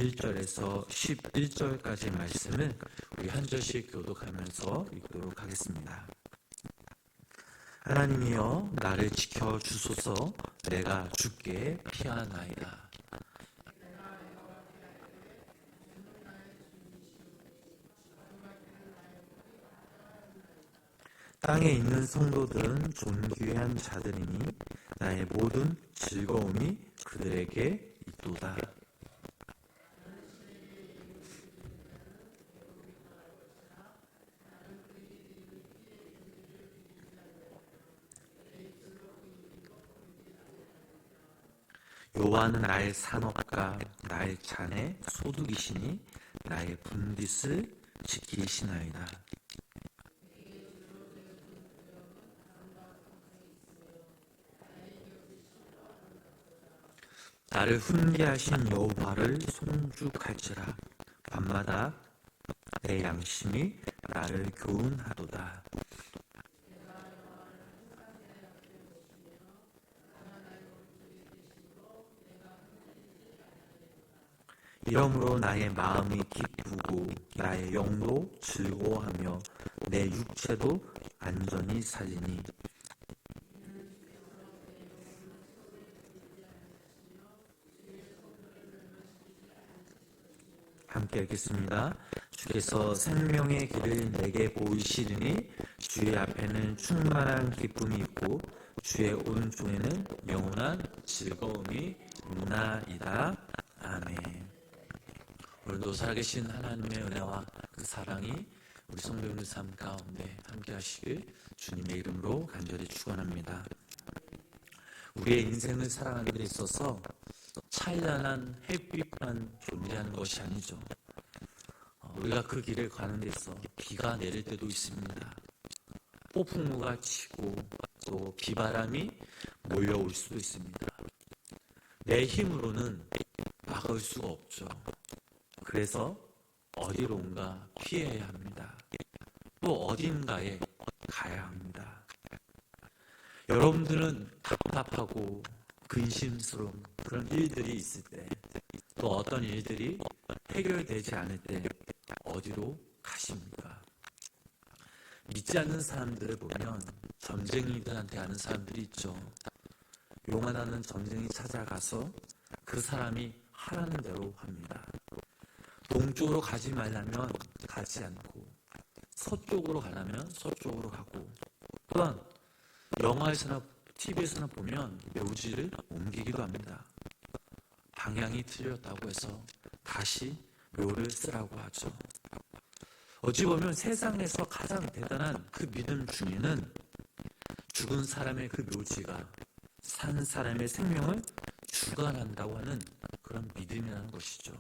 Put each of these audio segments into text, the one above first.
1절에서 11절까지 말씀을 우리 한 절씩 교독하면서 읽도록 하겠습니다. 하나님이여 나를 지켜주소서. 내가 주께 피하나이다. 땅에 있는 성도들은 존귀한 자들이니 나의 모든 즐거움이 그들에게 있도다. 여호와는 나의 산업과 나의 잔의 소득이시니 나의 분깃을 지키시나이다. 나를 훈계하신 여호와를 송축할지라. 밤마다 내 양심이 나를 교훈하도다. 이러므로 나의 마음이 기쁘고 나의 영도 즐거워하며 내 육체도 안전히 살리니 함께 읽겠습니다. 주께서 생명의 길을 내게 보이시리니 주의 앞에는 충만한 기쁨이 있고 주의 오른쪽에는 영원한 즐거움이 있나이다. 아멘. 오늘도 살아계신 하나님의 은혜와 그 사랑이 우리 성도님들 삶 가운데 함께 하시길 주님의 이름으로 간절히 축원합니다. 우리의 인생을 살아가는 데 있어서 찬란한 햇빛만 존재하는 것이 아니죠. 우리가 그 길을 가는 데 있어 비가 내릴 때도 있습니다. 폭풍우가 치고 또 비바람이 몰려올 수도 있습니다. 내 힘으로는 막을 수가 없죠. 그래서 어디론가 피해야 합니다. 또 어딘가에 가야 합니다. 여러분들은 답답하고 근심스러운 그런 일들이 있을 때, 또 어떤 일들이 해결되지 않을 때 어디로 가십니까? 믿지 않는 사람들을 보면 점쟁이들한테 아는 사람들이 있죠. 용안하는 점쟁이 찾아가서 그 사람이 하라는 대로 합니다. 동쪽으로 가지 말라면 가지 않고, 서쪽으로 가려면 서쪽으로 가고, 또한 영화에서나 TV에서나 보면 묘지를 옮기기도 합니다. 방향이 틀렸다고 해서 다시 묘를 쓰라고 하죠. 어찌 보면 세상에서 가장 대단한 그 믿음 중에는 죽은 사람의 그 묘지가 산 사람의 생명을 주관한다고 하는 그런 믿음이라는 것이죠.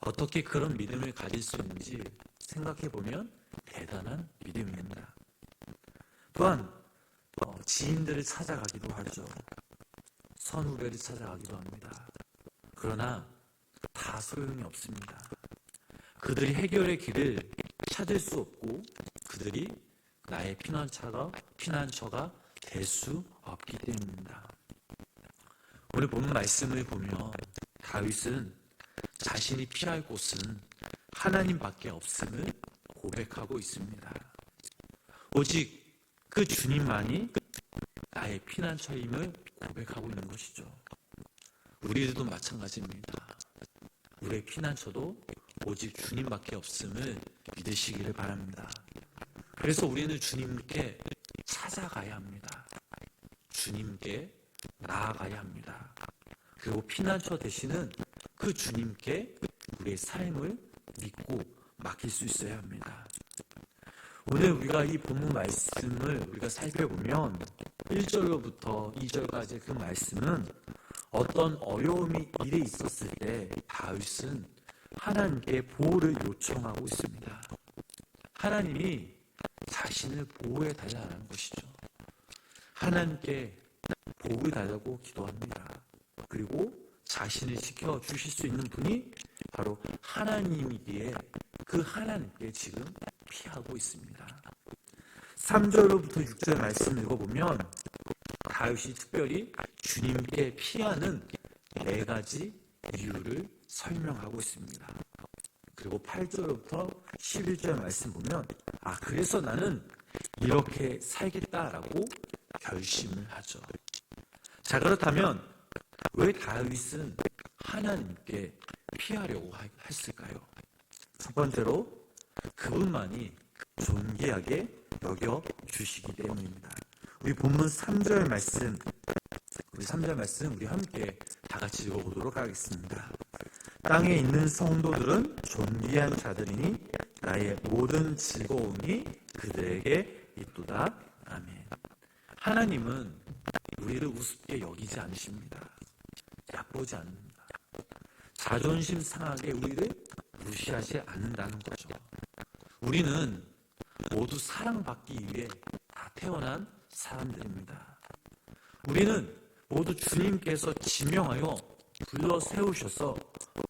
어떻게 그런 믿음을 가질 수 있는지 생각해보면 대단한 믿음입니다. 또한 지인들을 찾아가기도 하죠. 선후배를 찾아가기도 합니다. 그러나 다 소용이 없습니다. 그들이 해결의 길을 찾을 수 없고 그들이 나의 피난처가 될 수 없기 때문입니다. 오늘 본 말씀을 보면 다윗은 자신이 피할 곳은 하나님밖에 없음을 고백하고 있습니다. 오직 그 주님만이 나의 피난처임을 고백하고 있는 것이죠. 우리들도 마찬가지입니다. 우리의 피난처도 오직 주님밖에 없음을 믿으시기를 바랍니다. 그래서 우리는 주님께 찾아가야 합니다. 주님께 나아가야 합니다. 그리고 피난처 되시는 그 주님께 우리의 삶을 믿고 맡길 수 있어야 합니다. 오늘 우리가 이 본문 말씀을 우리가 살펴보면 1절로부터 2절까지 그 말씀은 어떤 어려움이 일에 있었을 때 다윗은 하나님께 보호를 요청하고 있습니다. 하나님이 자신을 보호해 달라는 것이죠. 하나님께 보호해 달라고 기도합니다. 그리고 자신을 지켜주실 수 있는 분이 바로 하나님이기에 그 하나님께 지금 피하고 있습니다. 3절로부터 6절 말씀 읽어보면 다윗이 특별히 주님께 피하는 4가지 이유를 설명하고 있습니다. 그리고 8절부터 11절 말씀 보면 그래서 나는 이렇게 살겠다라고 결심을 하죠. 자, 그렇다면 왜 다윗은 하나님께 피하려고 했을까요? 첫 번째로 그분만이 존귀하게 여겨주시기 때문입니다. 우리 본문 3절 말씀 우리 함께 다 같이 읽어보도록 하겠습니다. 땅에 있는 성도들은 존귀한 자들이니 나의 모든 즐거움이 그들에게 있도다. 아멘. 하나님은 우리를 우습게 여기지 않으십니다. 얕보지 않습니다. 자존심 상하게 우리를 무시하지 않는다는 거죠. 우리는 모두 사랑받기 위해 다 태어난 사람들입니다. 우리는 모두 주님께서 지명하여 불러 세우셔서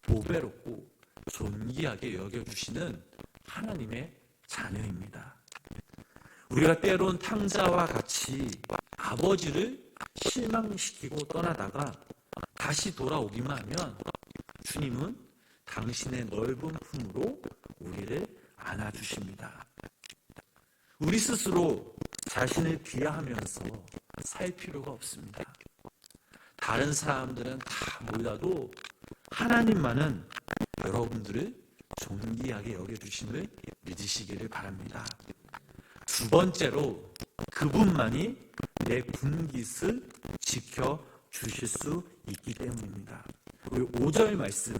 보배롭고 존귀하게 여겨주시는 하나님의 자녀입니다. 우리가 때론 탕자와 같이 아버지를 실망시키고 떠나다가 다시 돌아오기만 하면 주님은 당신의 넓은 품으로 우리를 안아주십니다. 우리 스스로 자신을 비하하면서 살 필요가 없습니다. 다른 사람들은 다 몰라도 하나님만은 여러분들을 존귀하게 여겨주심을 믿으시기를 바랍니다. 두 번째로 그분만이 내 분깃을 지켜주실 수 있기 때문입니다. 우리 5절 말씀,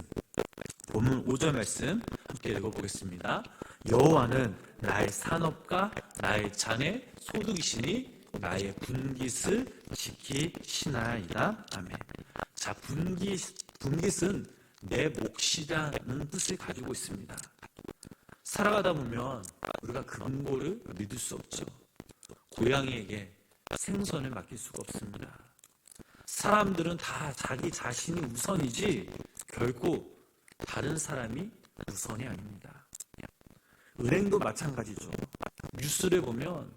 본문 5절 말씀 함께 읽어보겠습니다. 여호와는 나의 산업과 나의 잔의 소득이시니 나의 분깃을 지키시나이다. 아멘. 자, 분깃은 내 몫이라는 뜻을 가지고 있습니다. 살아가다 보면 우리가 금고를 믿을 수 없죠. 고양이에게 생선을 맡길 수가 없습니다. 사람들은 다 자기 자신이 우선이지 결코 다른 사람이 우선이 아닙니다. 은행도 마찬가지죠. 뉴스를 보면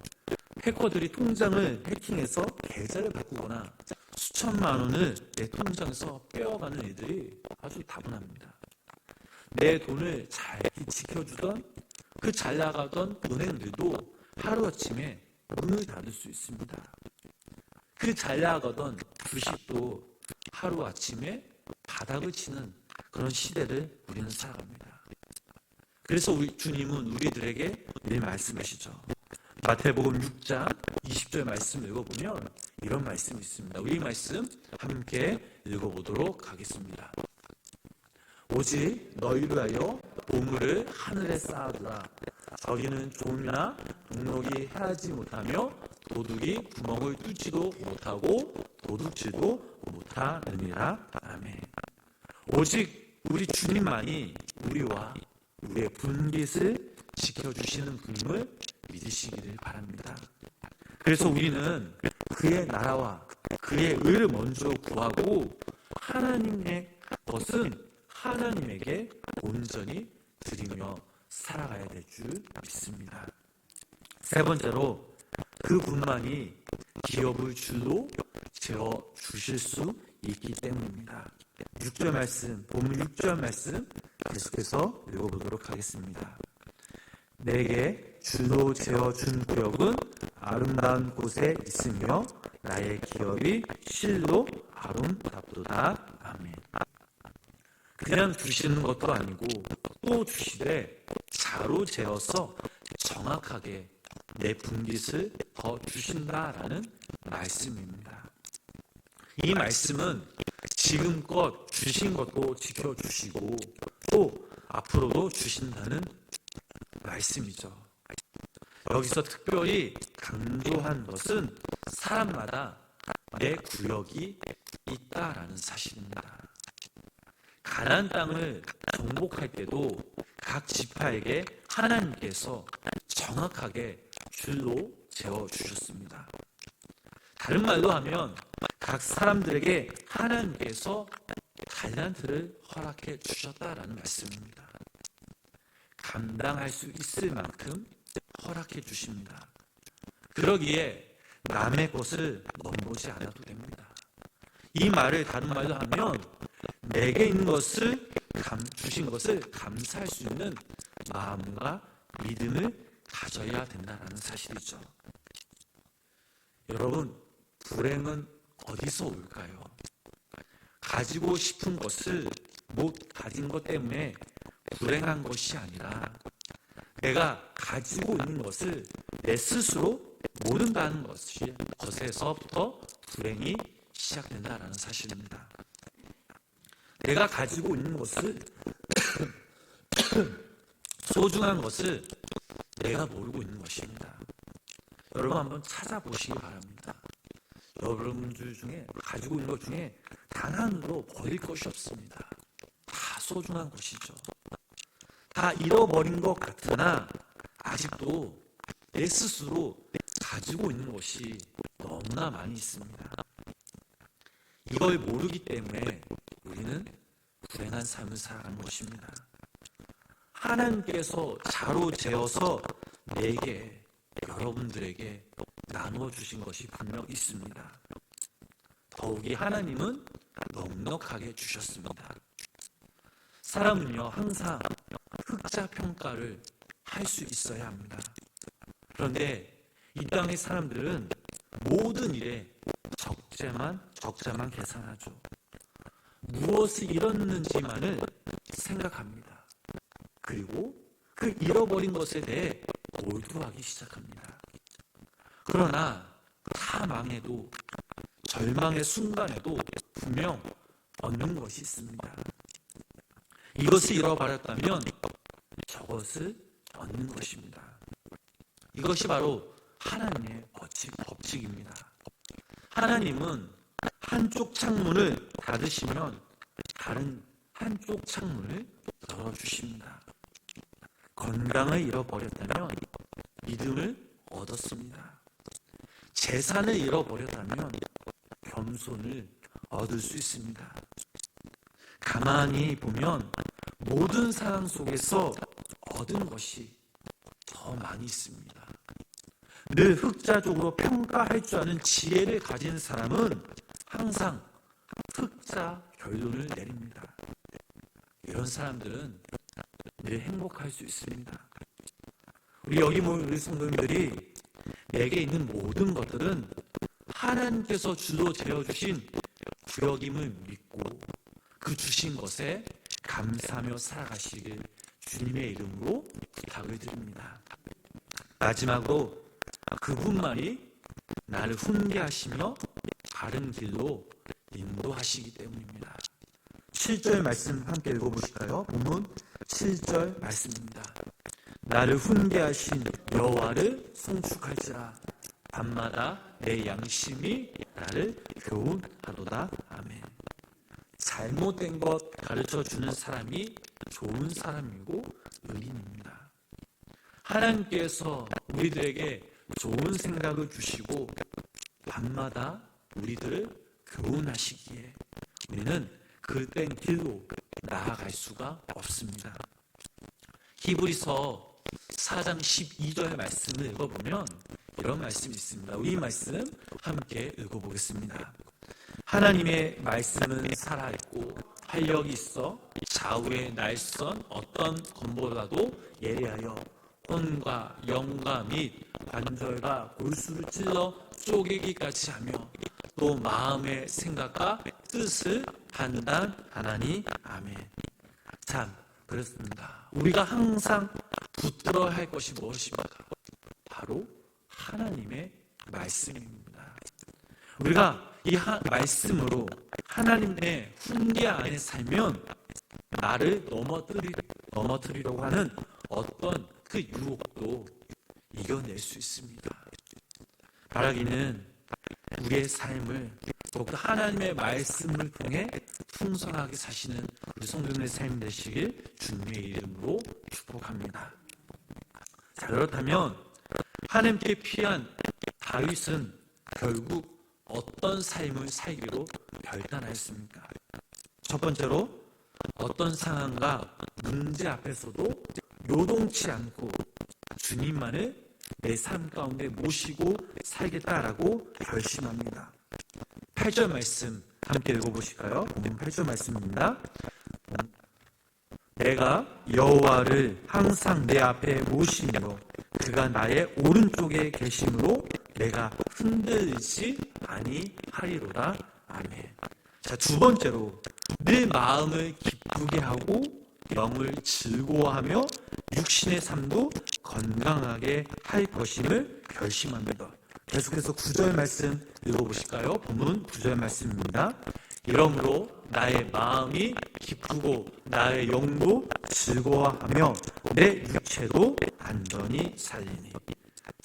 해커들이 통장을 해킹해서 계좌를 바꾸거나 수천만 원을 내 통장에서 빼어가는 일들이 아주 다분합니다. 내 돈을 잘 지켜주던 그 잘 나가던 은행들도 하루아침에 문을 닫을 수 있습니다. 그 잘 나가던 주식도 하루아침에 바닥을 치는 그런 시대를 우리는 살아갑니다. 그래서 우리 주님은 우리들에게 늘 말씀하시죠. 마태복음 6장 20절 말씀 읽어보면 이런 말씀이 있습니다. 우리 말씀 함께 읽어보도록 하겠습니다. 오직 너희를 하여 보물을 하늘에 쌓아두라. 저기는 좀이나 동록이 해하지 못하며 도둑이 구멍을 뚫지도 못하고 도둑질도 못하느니라. 아멘. 오직 우리 주님만이 우리와 우리의 분깃을 지켜주시는 분임을 믿으시기를 바랍니다. 그래서 우리는 그의 나라와 그의 의를 먼저 구하고 하나님의 것은 하나님에게 온전히 드리며 살아가야 될 줄 믿습니다. 세 번째로 그분만이 기업을 줄로 재어 주실 수 있기 때문입니다. 6절 말씀, 본문 6절 말씀 계속해서 읽어보도록 하겠습니다. 내게 줄로 재어준 구역은 아름다운 곳에 있으며 나의 기업이 실로 아름답도다. 아멘. 그냥 주시는 것도 아니고 또 주시되 자로 재어서 정확하게 내 분깃을 더 주신다라는 말씀입니다. 이 말씀은 지금껏 주신 것도 지켜주시고 또 앞으로도 주신다는 말씀이죠. 여기서 특별히 강조한 것은 사람마다 내 구역이 있다라는 사실입니다. 가나안 땅을 정복할 때도 각 지파에게 하나님께서 정확하게 줄로 재어주셨습니다. 다른 말로 하면 각 사람들에게 하나님께서 달란트를 허락해 주셨다라는 말씀입니다. 감당할 수 있을 만큼 허락해 주십니다. 그러기에 남의 것을 넘보지 않아도 됩니다. 이 말을 다른 말로 하면 내게 있는 것을 주신 것을 감사할 수 있는 마음과 믿음을 가져야 된다는 사실이죠. 여러분, 불행은 어디서 올까요? 가지고 싶은 것을 못 가진 것 때문에 불행한 것이 아니라 내가 가지고 있는 것을 내 스스로 모른다는 것에서부터 불행이 시작된다는 사실입니다. 내가 가지고 있는 것을 소중한 것을 내가 모르고 있는 것입니다. 여러분 한번 찾아보시기 바랍니다. 여러분들 중에 가지고 있는 것 중에 단 하나도 버릴 것이 없습니다. 다 소중한 것이죠. 다 잃어버린 것 같으나 아직도 내 스스로 가지고 있는 것이 너무나 많이 있습니다. 이걸 모르기 때문에 우리는 불행한 삶을 살아가는 것입니다. 하나님께서 자로 재어서 내게, 여러분들에게 나누어 주신 것이 분명 있습니다. 더욱이 하나님은 넉넉하게 주셨습니다. 사람은요, 항상 흑자 평가를 할 수 있어야 합니다. 그런데 이 땅의 사람들은 모든 일에 적자만 계산하죠. 무엇을 잃었는지만을 생각합니다. 그리고 그 잃어버린 것에 대해 몰두하기 시작합니다. 그러나 다 망해도 절망의 순간에도 분명 얻는 것이 있습니다. 이것을 잃어버렸다면 저것을 얻는 것입니다. 이것이 바로 하나님의 법칙입니다. 하나님은 한쪽 창문을 닫으시면 다른 한쪽 창문을 열어주십니다. 건강을 잃어버렸다면 믿음을 얻었습니다. 재산을 잃어버렸다면 겸손을 얻을 수 있습니다. 가만히 보면 모든 상황 속에서 얻은 것이 더 많이 있습니다. 늘 흑자적으로 평가할 줄 아는 지혜를 가진 사람은 항상 흑자 결론을 내립니다. 이런 사람들은 늘 행복할 수 있습니다. 우리 여기 모인 우리 성도님들이 내게 있는 모든 것들은 하나님께서 주로 재어주신 구역임을 믿고 그 주신 것에 감사하며 살아가시길 주님의 이름으로 부탁을 드립니다. 마지막으로 그분만이 나를 훈계하시며 바른 길로 인도하시기 때문입니다. 7절 말씀 함께 읽어보실까요? 본문 7절 말씀입니다. 나를 훈계하신 여호와를 송축할지라 밤마다 내 양심이 나를 교훈하도다. 아멘. 잘못된 것 가르쳐주는 사람이 좋은 사람이고 의인입니다. 하나님께서 우리들에게 좋은 생각을 주시고 밤마다 우리들을 교훈하시기에 우리는 그된 길로 나아갈 수가 없습니다. 히브리서 4장 12절 말씀을 읽어보면 이런 말씀이 있습니다. 이 말씀 함께 읽어보겠습니다. 하나님의 말씀은 살아있고 활력이 있어 좌우의 날선 어떤 검보다도 예리하여 혼과 영과 및 관절과 골수를 찔러 쪼개기까지 하며 또 마음의 생각과 뜻을 판단하나니. 아멘. 참 그렇습니다. 우리가 항상 붙들어야 할 것이 무엇입니까? 바로 하나님의 말씀입니다. 우리가 이 말씀으로 하나님의 훈계 안에 살면 나를 넘어뜨리려고 하는 어떤 그 유혹도 이겨낼 수 있습니다. 바라기는 우리의 삶을 더욱더 하나님의 말씀을 통해 풍성하게 사시는 우리 성도님의 삶 되시길 주님의 이름으로 축복합니다. 자, 그렇다면 하나님께 피한 다윗은 결국 어떤 삶을 살기로 결단하였습니까? 첫 번째로 어떤 상황과 문제 앞에서도 요동치 않고 주님만을 내 삶 가운데 모시고 살겠다라고 결심합니다. 8절 말씀 함께 읽어보실까요? 8절 말씀입니다. 내가 여호와를 항상 내 앞에 모시며 그가 나의 오른쪽에 계심으로 내가 흔들리지 아니하리로다. 아멘. 자, 두 번째로 내 마음을 기쁘게 하고 영을 즐거워하며 육신의 삶도 건강하게 할 것임을 결심합니다. 계속해서 9절 말씀 읽어보실까요? 본문 9절 말씀입니다. 이러므로 나의 마음이 기쁘고 나의 영도 즐거워하며 내 육체도 안전히 살리니.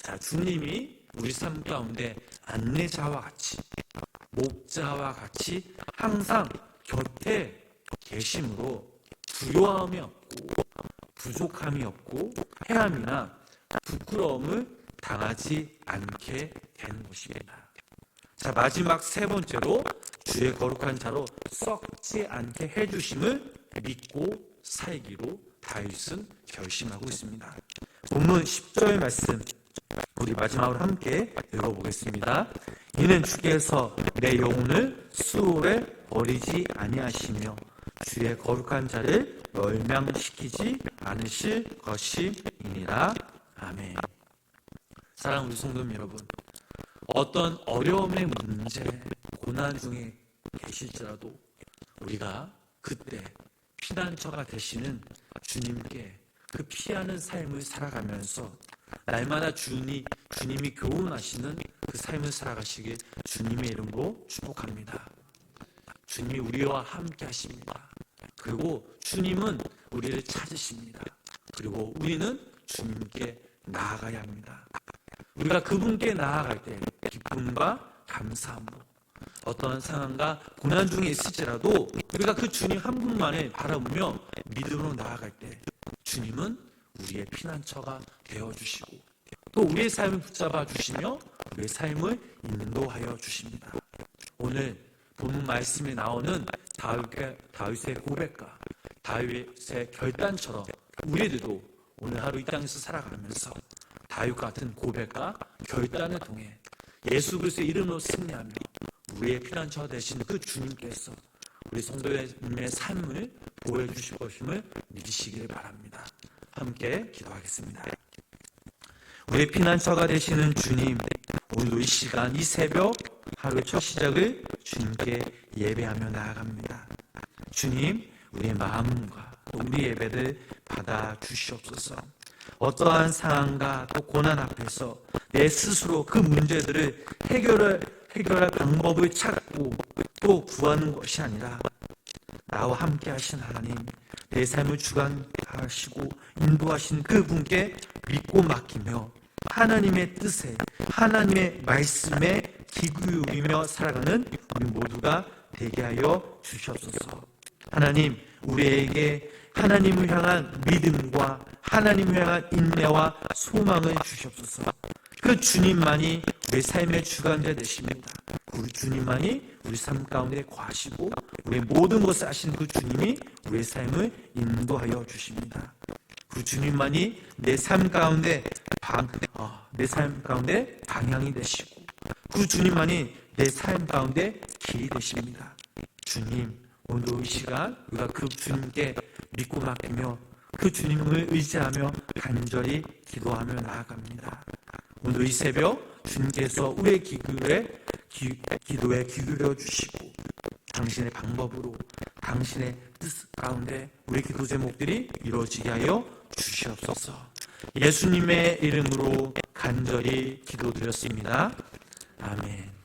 자, 주님이 우리 삶 가운데 안내자와 같이 목자와 같이 항상 곁에 계심으로 두려움이 없고 부족함이 없고 해함이나 부끄러움을 당하지 않게 된 것입니다. 자, 마지막 세 번째로 주의 거룩한 자로 썩지 않게 해주심을 믿고 살기로 다윗은 결심하고 있습니다. 본문 10절 말씀 우리 마지막으로 함께 읽어보겠습니다. 이는 주께서 내 영혼을 수월에 버리지 아니하시며 주의 거룩한 자를 멸망시키지 않으실 것이니라. 아멘. 사랑하는 우리 성도님 여러분, 어떤 어려움의 문제, 고난 중에 계실지라도 우리가 그때 피난처가 되시는 주님께 그 피하는 삶을 살아가면서 날마다 주님이 교훈하시는 그 삶을 살아가시길 주님의 이름으로 축복합니다. 주님이 우리와 함께 하십니다. 그리고 주님은 우리를 찾으십니다. 그리고 우리는 주님께 나아가야 합니다. 우리가 그분께 나아갈 때 기쁨과 감사함으로 어떠한 상황과 고난 중에 있을지라도 우리가 그 주님 한 분만을 바라보며 믿음으로 나아갈 때 주님은 우리의 피난처가 되어주시고 또 우리의 삶을 붙잡아 주시며 우리의 삶을 인도하여 주십니다. 오늘 본문 말씀에 나오는 다윗의 고백과 다윗의 결단처럼 우리들도 오늘 하루 이 땅에서 살아가면서 다윗 같은 고백과 결단을 통해 예수 그리스도의 이름으로 승리하며 우리의 피난처 되신 그 주님께서 우리 성도님의 삶을 보여주실 것임을 믿으시길 바랍니다. 함께 기도하겠습니다. 우리의 피난처가 되시는 주님, 오늘도 이 시간, 이 새벽 하루의 첫 시작을 주님께 예배하며 나아갑니다. 주님, 우리의 마음과 또 우리 예배를 받아 주시옵소서. 어떠한 상황과 또 고난 앞에서 내 스스로 그 문제들을 해결할 방법을 찾고 또 구하는 것이 아니라 나와 함께 하신 하나님, 내 삶을 주관하시고 인도하신 그분께 믿고 맡기며 하나님의 뜻에, 하나님의 말씀에 귀 기울이며 살아가는 우리 모두가 되게 하여 주시옵소서. 하나님, 우리에게 하나님을 향한 믿음과 하나님을 향한 인내와 소망을 주시옵소서. 그 주님만이 우리 삶의 주관자 되십니다. 그 주님만이 우리 삶 가운데 거하시고 우리의 모든 것을 아시는 그 주님이 우리의 삶을 인도하여 주십니다. 그 주님만이 내 삶 가운데 방향이 되시고 그 주님만이 내 삶 가운데 길이 되십니다. 주님, 오늘도 이 시간 우리가 그 주님께 믿고 맡기며 그 주님을 의지하며 간절히 기도하며 나아갑니다. 오늘 이 새벽 주님께서 우리의 기도에 귀 기울여 주시고 당신의 방법으로 당신의 뜻 가운데 우리 기도 제목들이 이루어지게 하여 주시옵소서. 예수님의 이름으로 간절히 기도드렸습니다. 아멘.